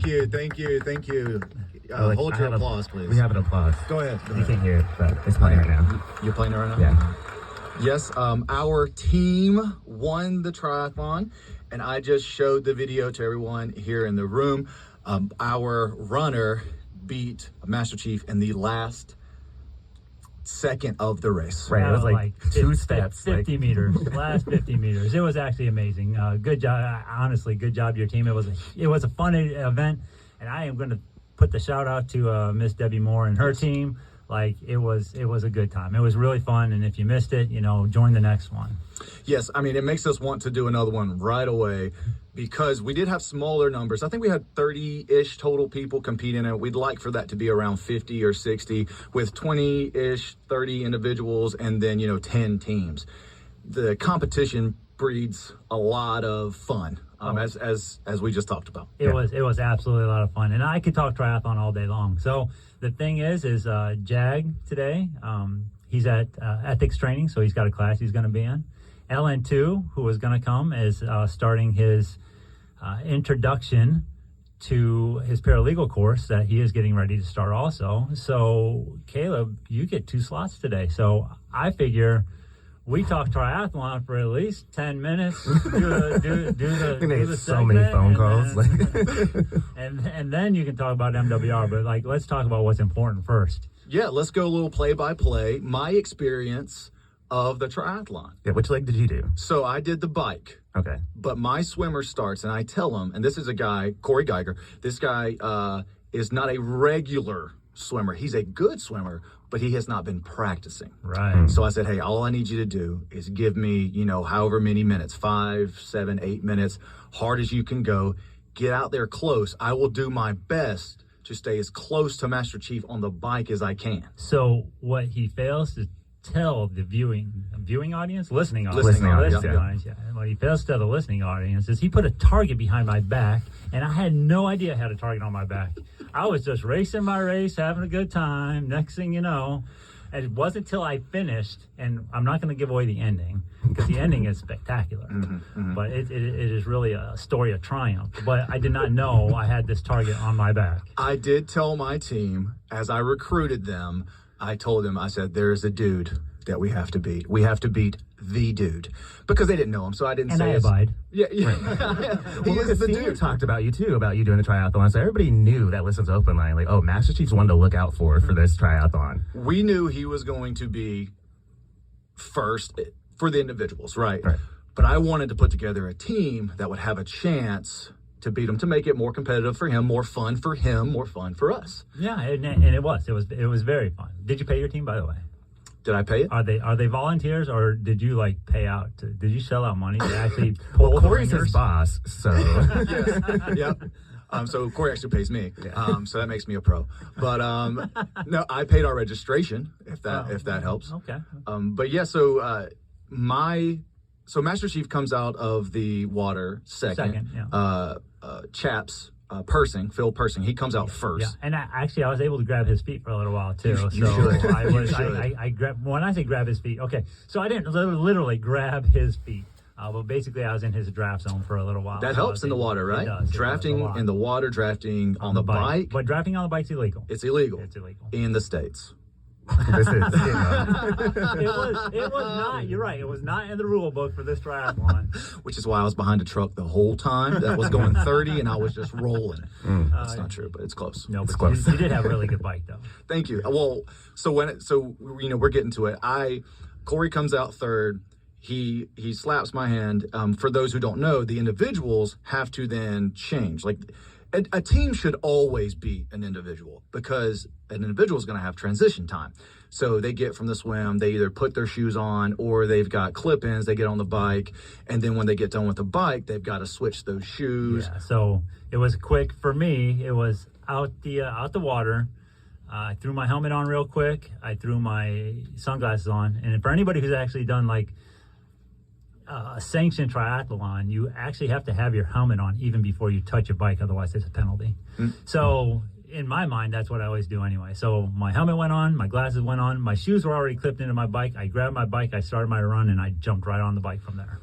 Thank you. Hold your applause, please. We have an applause. Go ahead. You can't hear it, but it's playing right now. You're playing it right now? Yeah. Yes, our team won the triathlon, and I just showed the video to everyone here in the room. Our runner beat Master Chief in the last second of the race. Right, it was like 2 steps. 50 meters, last 50 meters. It was actually amazing. Good job, honestly, good job to your team. It was a fun event, and I am going to put the shout out to Miss Debbie Moore and her team. Like, it was a good time. It was really fun, and if you missed it, join the next one. Yes, I mean, it makes us want to do another one right away because we did have smaller numbers. I think we had 30-ish total people competing in it. We'd like for that to be around 50 or 60 with 20-ish, 30 individuals, and then, 10 teams. The competition breeds a lot of fun, as we just talked about. It was absolutely a lot of fun, and I could talk triathlon all day long. So the thing is Jag today, he's at ethics training, so he's got a class he's going to be in. LN2, who is going to come, is starting his introduction to his paralegal course that he is getting ready to start also. So Caleb, you get 2 slots today. So I figure we talk triathlon for at least 10 minutes. Do the so many phone calls. And then you can talk about MWR. But let's talk about what's important first. Yeah, let's go a little play-by-play. My experience of the triathlon. Yeah, which leg did you do? So I did the bike. Okay. But my swimmer starts, and I tell him, and this is a guy, Corey Geiger. This guy is not a regular swimmer. He's a good swimmer, but he has not been practicing. Right. So I said, hey, all I need you to do is give me, however many minutes, 5, 7, 8 minutes, hard as you can go. Get out there close. I will do my best to stay as close to Master Chief on the bike as I can. So what he fails to tell the viewing audience, listening audience, Yeah. What he fails to tell the listening audience is he put a target behind my back, and I had no idea I had a target on my back. I was just racing my race, having a good time. Next thing you know, and it wasn't until I finished, and I'm not going to give away the ending because the ending is spectacular, but it is really a story of triumph. But I did not know I had this target on my back. I did tell my team as I recruited them, I told them, I said, there's a dude that we have to beat. We have to beat the dude. Because they didn't know him, so I didn't say And I abide. Yeah. Well, the dude talked about you, too, about you doing the triathlon. So everybody knew that listens open line. Like, oh, Master Chief's one to look out for this triathlon. We knew he was going to be first for the individuals, right? But I wanted to put together a team that would have a chance to beat him, to make it more competitive for him, more fun for him, more fun for us. Yeah, and it was very fun. Did you pay your team, by the way? Did I pay it? Are they volunteers, or did you pay out? Did you shell out money to actually pull the Corey's ringers? his boss, so Yes. Yep. So Corey actually pays me, so that makes me a pro. But no, I paid our registration, if that helps. Okay. But yeah, so Master Chief comes out of the water second. Chaps, Phil Persing, he comes out first. Yeah, and I was able to grab his feet for a little while too. You should. I grabbed. When I say grab his feet, okay, so I didn't literally grab his feet, but basically I was in his draft zone for a little while. That helps in the water, right? It does. Drafting in the water, drafting on the bike. But drafting on the bike's illegal. It's illegal. It's illegal in the States. this is, It was not. You're right. It was not in the rule book for this triathlon. Which is why I was behind a truck the whole time that was going 30, and I was just rolling. That's not true, but it's close. No, it's but close. You did have a really good bike, though. Thank you. Well, we're getting to it. Corey comes out third. He slaps my hand. For those who don't know, the individuals have to then change. Like, a team should always be an individual because an individual is going to have transition time. So they get from the swim, they either put their shoes on or they've got clip-ins, they get on the bike, and then when they get done with the bike, they've got to switch those shoes. Yeah, so it was quick for me. It was out the water. I threw my helmet on real quick. I threw my sunglasses on. And for anybody who's actually done a sanctioned triathlon, you actually have to have your helmet on even before you touch your bike, otherwise there's a penalty. So in my mind, that's what I always do anyway. So my helmet went on, my glasses went on, my shoes were already clipped into my bike. I grabbed my bike, I started my run, and I jumped right on the bike from there.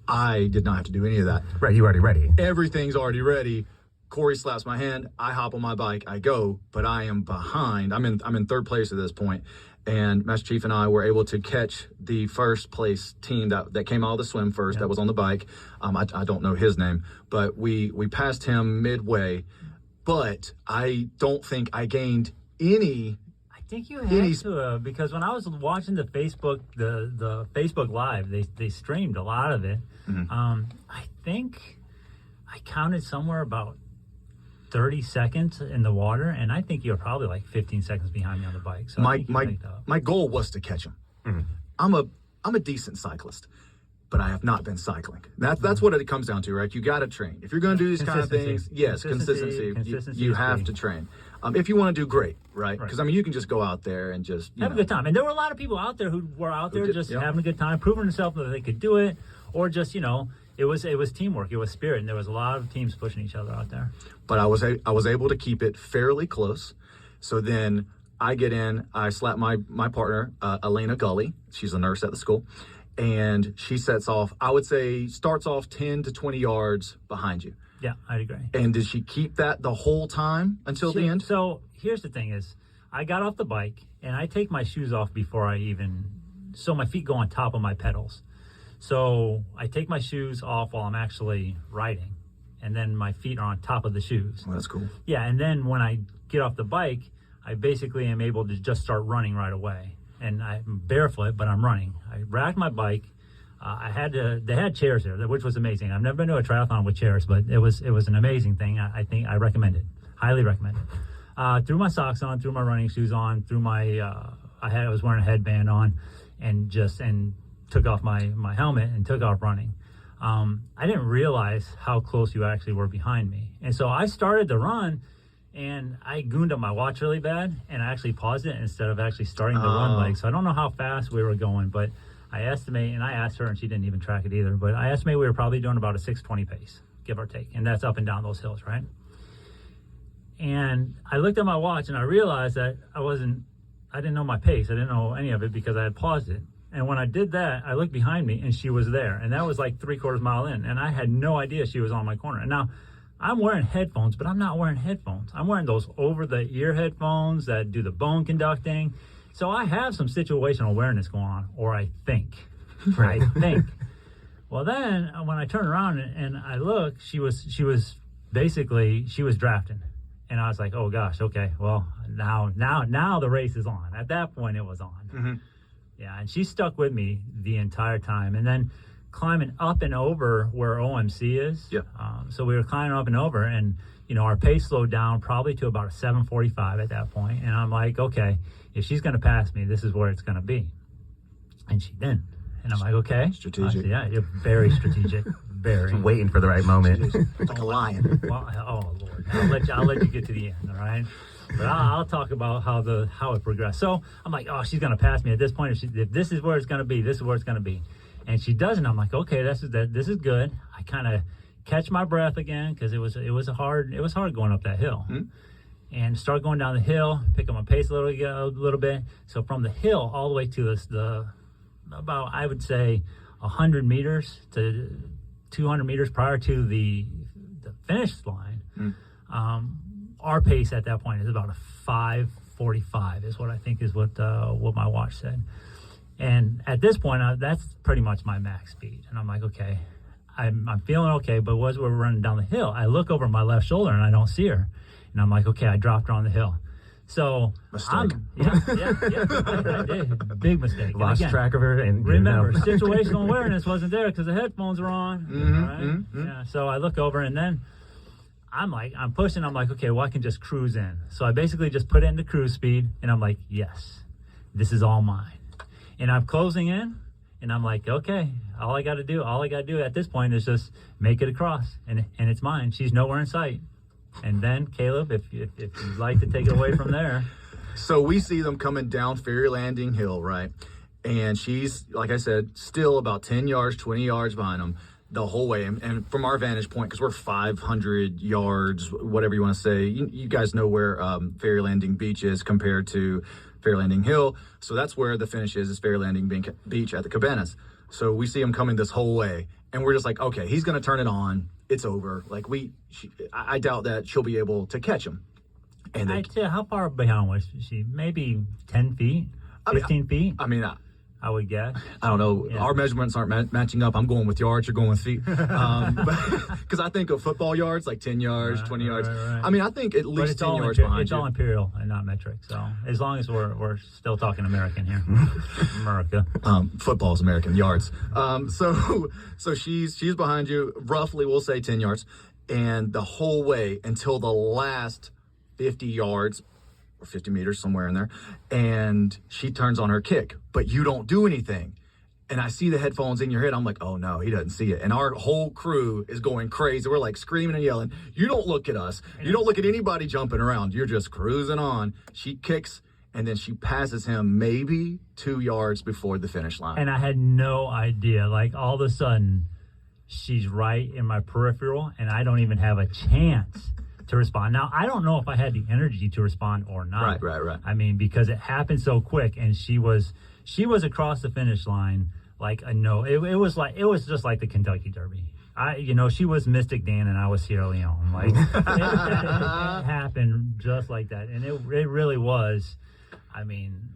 I did not have to do any of that. Right, you already ready. Everything's already ready. Corey slaps my hand. I hop on my bike. I go, but I am behind. I'm in third place at this point, and Master Chief and I were able to catch the first place team that came out of the swim first. That was on the bike. I don't know his name, but we passed him midway. But I don't think I gained any. I think you had to because when I was watching the Facebook Live, they streamed a lot of it. I think I counted somewhere about 30 seconds in the water, and I think you're probably like 15 seconds behind me on the bike. So my goal was to catch him. I'm a decent cyclist, but I have not been cycling. That's what it comes down to, right? You got to train. If you're going to do these kind of things, yes, consistency. You have to train. If you want to do great, right? Because I mean, you can just go out there and just have a good time. And there were a lot of people out there who were out there just having a good time, proving themselves that they could do it, or just it was teamwork, it was spirit, and there was a lot of teams pushing each other out there. But I was able to keep it fairly close. So then I get in, I slap my partner, Elena Gully. She's a nurse at the school, and she sets off. I would say starts off 10 to 20 yards behind you. Yeah, I'd agree. And did she keep that the whole time until the end? So here's the thing: is I got off the bike and I take my shoes off before so my feet go on top of my pedals. So I take my shoes off while I'm actually riding, and then my feet are on top of the shoes. Well, that's cool. Yeah, and then when I get off the bike, I basically am able to just start running right away. And I'm barefoot, but I'm running. I racked my bike. They had chairs there, which was amazing. I've never been to a triathlon with chairs, but it was an amazing thing. I think I recommend it, highly recommend it. Threw my socks on, threw my running shoes on, threw my I was wearing a headband on, and took off my helmet and took off running. I didn't realize how close you actually were behind me. And so I started to run, and I gooned up my watch really bad, and I actually paused it instead of actually starting the run leg. So I don't know how fast we were going, but I estimate, and I asked her, and she didn't even track it either, but I estimate we were probably doing about a 6:20 pace, give or take. And that's up and down those hills, right? And I looked at my watch, and I realized that I didn't know my pace. I didn't know any of it because I had paused it. And when I did that, I looked behind me, and she was there. And that was like 3/4 mile in. And I had no idea she was on my corner. And now, I'm wearing headphones, but I'm not wearing headphones. I'm wearing those over-the-ear headphones that do the bone conducting. So I have some situational awareness going on, or I think. Right. I think. Well, then, when I turn around and I look, she was drafting. And I was like, oh, gosh, okay, well, now the race is on. At that point, it was on. Mm-hmm. Yeah, and she stuck with me the entire time. And then climbing up and over where OMC is. Yeah. So we were climbing up and over, and our pace slowed down probably to about a 7:45 at that point. And I'm like, okay, if she's going to pass me, this is where it's going to be. And she didn't. And I'm like, okay. Strategic. Yeah, you're very strategic. Very. Waiting for the right moment. Like a lion. Well, oh Lord, I'll let you get to the end. All right. But I'll talk about how it progressed. So I'm like, oh, she's going to pass me at this point. If this is where it's going to be, this is where it's going to be. And she doesn't. I'm like, okay, this is good. I kind of catch my breath again because it was hard going up that hill. Mm-hmm. And start going down the hill, pick up my pace a little bit. So from the hill all the way to about, I would say, 100 meters to 200 meters prior to the finish line. Mm-hmm. Our pace at that point is about a 5:45 is what I think is what my watch said. And at this point, that's pretty much my max speed. And I'm like, okay, I'm feeling okay. But as we're running down the hill, I look over my left shoulder and I don't see her. And I'm like, okay, I dropped her on the hill. So mistake. I did. Big mistake. Lost track of her. And remember, situational awareness wasn't there because the headphones were on. Mm-hmm, right? mm-hmm. Yeah. So I look over, and then I'm pushing. I'm like, okay, well, I can just cruise in. So I basically just put it into cruise speed, and I'm like, yes, this is all mine. And I'm closing in, and I'm like, okay, all I got to do at this point is just make it across, and it's mine. She's nowhere in sight. And then, Caleb, if you'd like to take it away from there. So we see them coming down Ferry Landing Hill, right? And she's, like I said, still about 10 yards, 20 yards behind them the whole way. And from our vantage point, because we're 500 yards, whatever you want to say, you guys know where Ferry Landing Beach is compared to Ferry Landing Hill. So that's where the finish is Ferry Landing Beach at the Cabanas. So we see him coming this whole way. And we're just like, okay, he's going to turn it on. it's over. Like I doubt that she'll be able to catch him. And I tell you, how far behind was she? Maybe 10 feet, 15 feet. I mean, I would guess. I don't know. Yeah. Our measurements aren't matching up. I'm going with yards. You're going with feet. Because I think of football yards, like 10 yards, 20 yards. Right. I mean, I think at But least it's 10 all yards behind it's you. all imperial and not metric. So as long as we're still talking American here, America. Football's American yards. So she's behind you, roughly, we'll say 10 yards. And the whole way until the last 50 yards, or 50 meters, somewhere in there, and she turns on her kick, but you don't do anything. And I see the headphones in your head. I'm like, oh no, he doesn't see it. And our whole crew is going crazy. We're like screaming and yelling. You don't look at us. You don't look at anybody jumping around. You're just cruising on. She kicks, and then she passes him maybe 2 yards before the finish line. And I had no idea. Like all of a sudden, she's right in my peripheral, and I don't even have a chance to respond. Now, I don't know if I had the energy to respond or not. Right. I mean, because it happened so quick, and she was across the finish line like a no. It was just like the Kentucky Derby. She was Mystic Dan and I was Sierra Leone. Like it happened just like that, and it really was. I mean,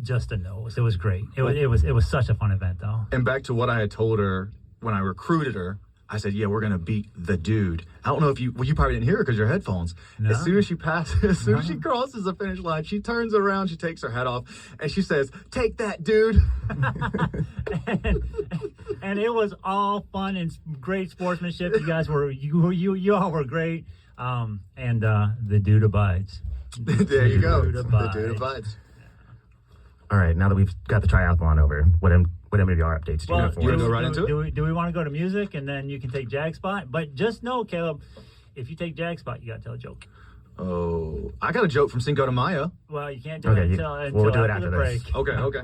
just a nose. It was great. It was such a fun event, though. And back to what I had told her when I recruited her, I said, yeah, we're going to beat the dude. I don't know if you probably didn't hear her because your headphones. No. As soon as she she crosses the finish line, she turns around, she takes her hat off, and she says, take that, dude. and it was all fun and great sportsmanship. You guys you all were great. And the dude abides. There you go. Dude The abides. dude abides. All right, now that we've got the triathlon over, what MWR updates do you have for you wanna us? go right into it? Do we want to go to music and then you can take Jag's spot? But just know, Caleb, if you take Jag's spot, you got to tell a joke. Oh, I got a joke from Cinco de Mayo. Well, you can't do Okay, it until we'll do it after after the this. break. Okay.